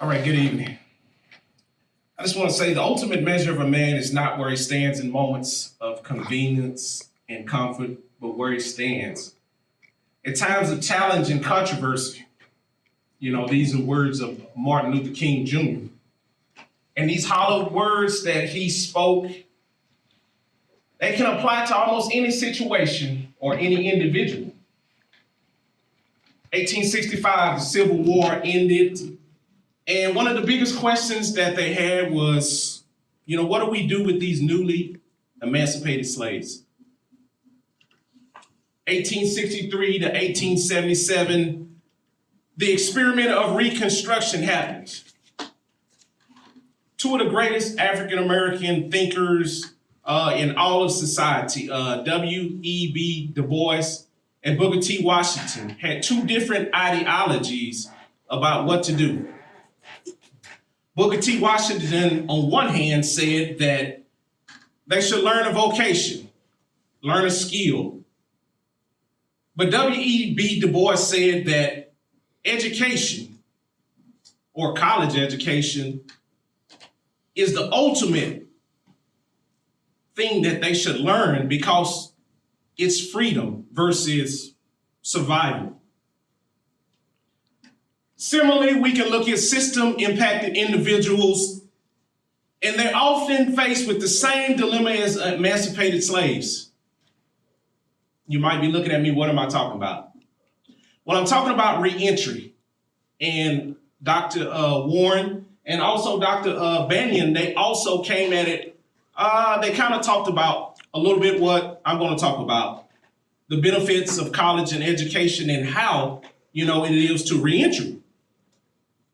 All right, good evening. I just want to say the ultimate measure of a man is not where he stands in moments of convenience and comfort, but where he stands. At times of challenge and controversy, these are words of Martin Luther King Jr. And these hollowed words that he spoke, they can apply to almost any situation or any individual. 1865, the Civil War ended. And one of the biggest questions that they had was, what do we do with these newly emancipated slaves? 1863 to 1877, the experiment of Reconstruction happened. Two of the greatest African-American thinkers in all of society, W.E.B. Du Bois and Booker T. Washington, had two different ideologies about what to do. Booker T. Washington, on one hand, said that they should learn a vocation, learn a skill. But W.E.B. Du Bois said that education, or college education, is the ultimate thing that they should learn because it's freedom versus survival. Similarly, we can look at system-impacted individuals, and they're often faced with the same dilemma as emancipated slaves. You might be looking at me, what am I talking about? Well, I'm talking about reentry. And Dr. Warren and also Dr. Banyan, they also came at it. They kind of talked about a little bit what I'm going to talk about, the benefits of college and education and how, it is to reentry.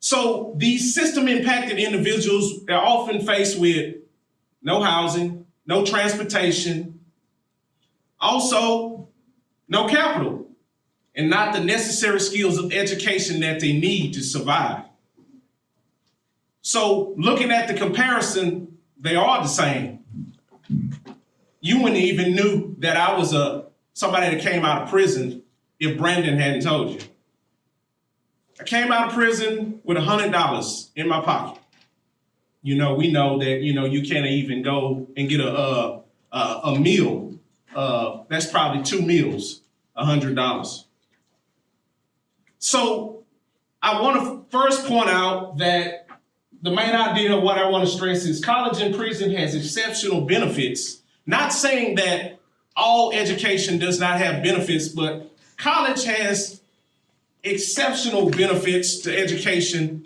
So these system-impacted individuals are often faced with no housing, no transportation, also no capital, and not the necessary skills of education that they need to survive. So looking at the comparison, they are the same. You wouldn't even knew that I was somebody that came out of prison if Brandon hadn't told you. I came out of prison with $100 in my pocket. We know that, you can't even go and get a meal. That's probably 2 meals, $100. So I want to first point out that the main idea of what I want to stress is college and prison has exceptional benefits. Not saying that all education does not have benefits, but college has exceptional benefits to education.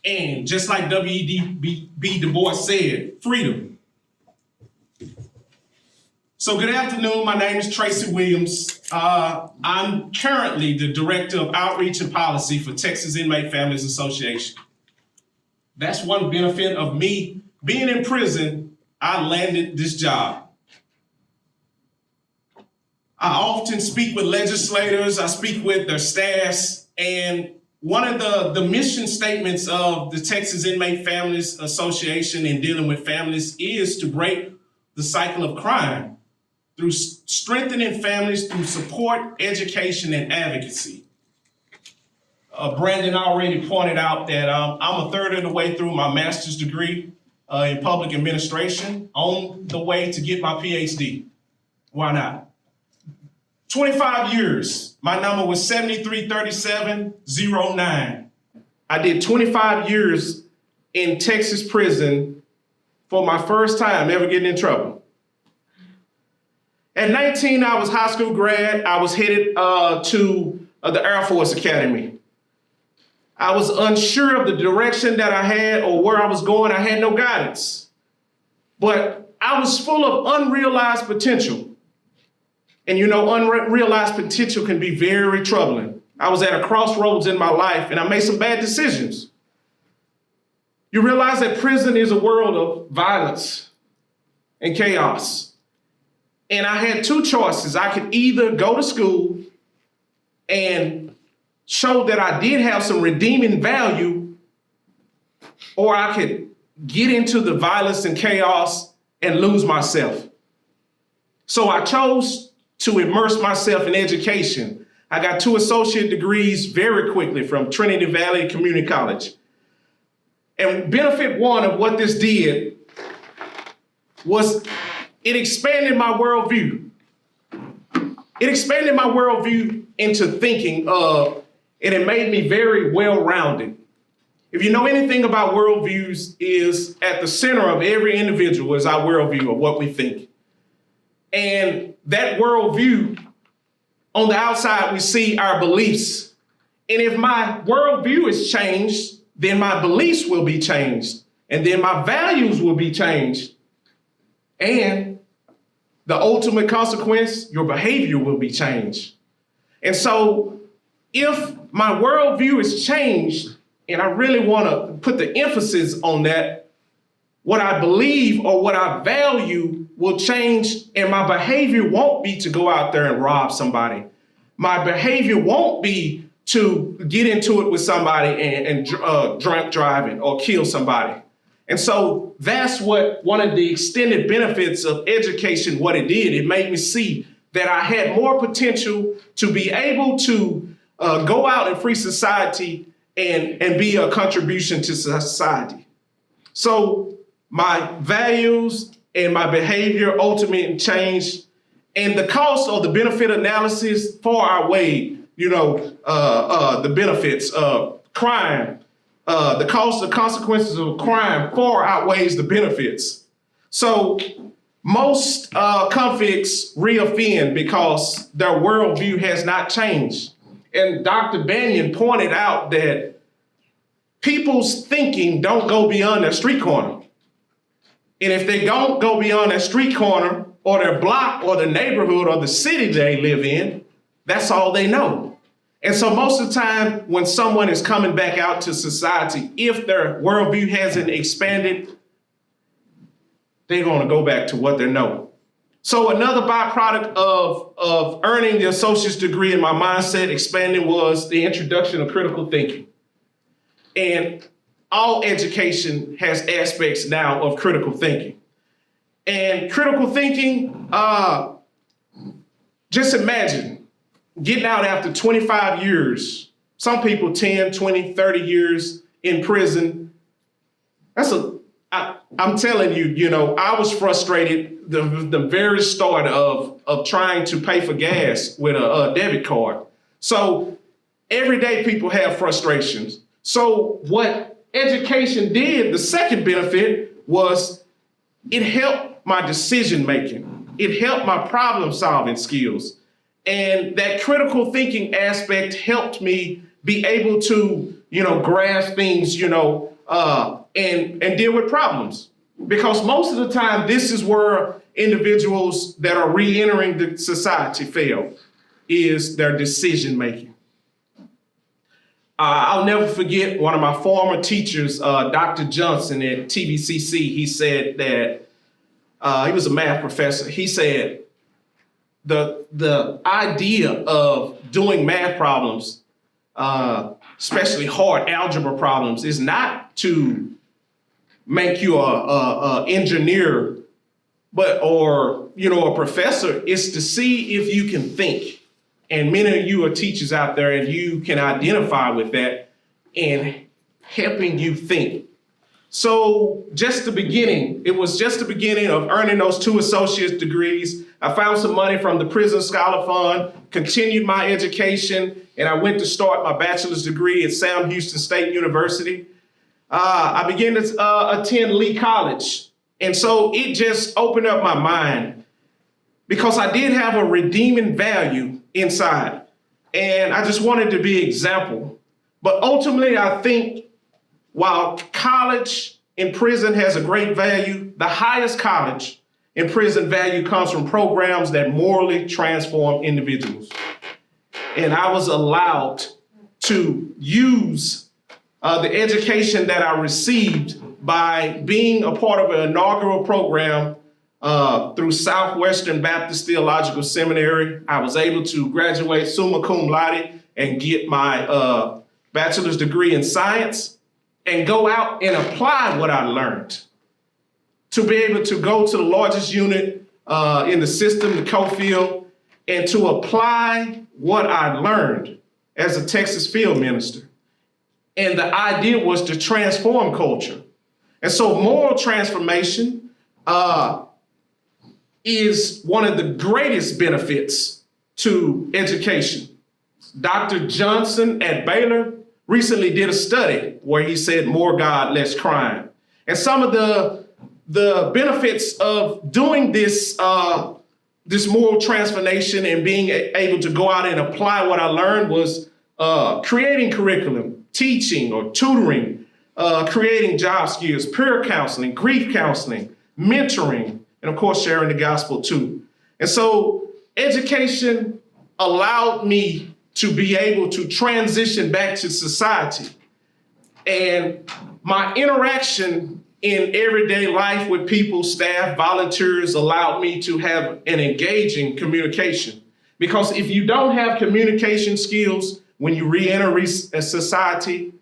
And just like W.E.B. Du Bois said, freedom. So good afternoon, my name is Tracy Williams. I'm currently the Director of Outreach and Policy for Texas Inmate Families Association. That's one benefit of me being in prison. I landed this job. I often speak with legislators, I speak with their staffs, and one of the mission statements of the Texas Inmate Families Association in dealing with families is to break the cycle of crime through strengthening families through support, education, and advocacy. Brandon already pointed out that I'm a third of the way through my master's degree in public administration, on the way to get my PhD. Why not? 25 years, my number was 733709. I did 25 years in Texas prison for my first time ever getting in trouble. At 19, I was high school grad. I was headed to the Air Force Academy. I was unsure of the direction that I had or where I was going. I had no guidance, but I was full of unrealized potential. And unrealized potential can be very troubling. I was at a crossroads in my life and I made some bad decisions. You realize that prison is a world of violence and chaos. And I had two choices. I could either go to school and show that I did have some redeeming value, or I could get into the violence and chaos and lose myself. So I chose to immerse myself in education. I got 2 associate degrees very quickly from Trinity Valley Community College. And benefit one of what this did was it expanded my worldview. It expanded my worldview into thinking of, and it made me very well-rounded. If you know anything about worldviews, is at the center of every individual is our worldview of what we think. And that worldview, on the outside, we see our beliefs. And if my worldview is changed, then my beliefs will be changed. And then my values will be changed. And the ultimate consequence, your behavior will be changed. And so if my worldview is changed, and I really want to put the emphasis on that, what I believe or what I value will change, and my behavior won't be to go out there and rob somebody. My behavior won't be to get into it with somebody and drunk driving or kill somebody. And so that's what one of the extended benefits of education, what it did. It made me see that I had more potential to be able to go out in free society and be a contribution to society. So my values and my behavior ultimately changed, and the cost or the benefit analysis far outweighed, the benefits of crime. The cost of consequences of crime far outweighs the benefits. So most convicts reoffend because their worldview has not changed. And Dr. Banyan pointed out that people's thinking don't go beyond their street corner. And if they don't go beyond their street corner or their block or the neighborhood or the city they live in, that's all they know. And so most of the time when someone is coming back out to society, if their worldview hasn't expanded, they're going to go back to what they know. So another byproduct of earning the associate's degree in my mindset expanding was the introduction of critical thinking. And all education has aspects now of critical thinking. And critical thinking, just imagine getting out after 25 years, some people 10, 20, 30 years in prison. I'm telling you, I was frustrated the very start of trying to pay for gas with a debit card. So every day people have frustrations. So what education did, the second benefit was it helped my decision making. It helped my problem solving skills. And that critical thinking aspect helped me be able to, grasp things, and deal with problems. Because most of the time, this is where individuals that are re-entering the society fail, is their decision making. I'll never forget one of my former teachers, Dr. Johnson at TVCC. He said that he was a math professor. He said the idea of doing math problems, especially hard algebra problems, is not to make you a engineer, or a professor. It's to see if you can think. And many of you are teachers out there, and you can identify with that and helping you think. So it was just the beginning of earning those 2 associate's degrees. I found some money from the Prison Scholar Fund, continued my education, and I went to start my bachelor's degree at Sam Houston State University. I began to attend Lee College. And so it just opened up my mind because I did have a redeeming value inside. And I just wanted to be an example. But ultimately, I think while college in prison has a great value, the highest college in prison value comes from programs that morally transform individuals. And I was allowed to use the education that I received by being a part of an inaugural program through Southwestern Baptist Theological Seminary. I was able to graduate summa cum laude and get my bachelor's degree in science and go out and apply what I learned to be able to go to the largest unit in the system, the Cofield, and to apply what I learned as a Texas field minister. And the idea was to transform culture. And so moral transformation is one of the greatest benefits to education. Dr. Johnson at Baylor recently did a study where he said more God, less crime. And some of the benefits of doing this moral transformation and being able to go out and apply what I learned was creating curriculum, teaching or tutoring, creating job skills, peer counseling, grief counseling, mentoring, and of course, sharing the gospel too. And so education allowed me to be able to transition back to society. And my interaction in everyday life with people, staff, volunteers allowed me to have an engaging communication. Because if you don't have communication skills when you re-enter society,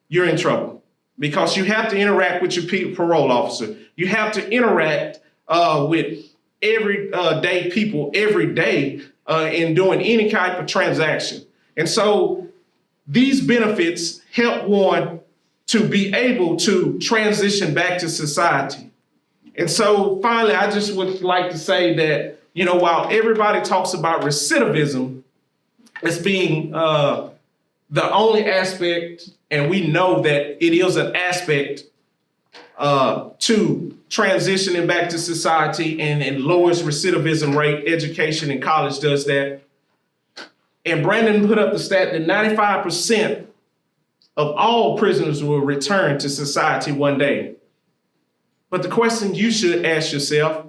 you're in trouble. Because you have to interact with your parole officer. You have to interact with everyday people every day in doing any kind of transaction. And so these benefits help one to be able to transition back to society. And so finally, I just would like to say that, while everybody talks about recidivism as being the only aspect, and we know that it is an aspect to transitioning back to society and lowers recidivism rate, education in college does that. And Brandon put up the stat that 95% of all prisoners will return to society one day. But the question you should ask yourself,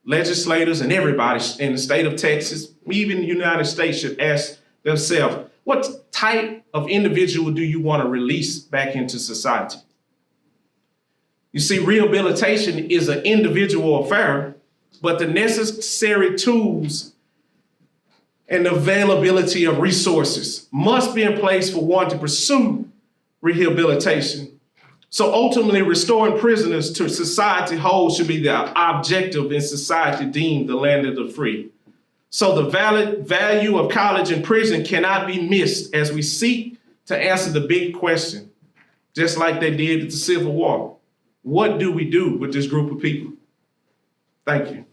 legislators and everybody in the state of Texas, even the United States, should ask themselves, what type of individual do you want to release back into society? You see, rehabilitation is an individual affair, but the necessary tools and availability of resources must be in place for one to pursue rehabilitation. So ultimately, restoring prisoners to society whole should be the objective in society deemed the land of the free. So the value of college and prison cannot be missed as we seek to answer the big question, just like they did at the Civil War. What do we do with this group of people? Thank you.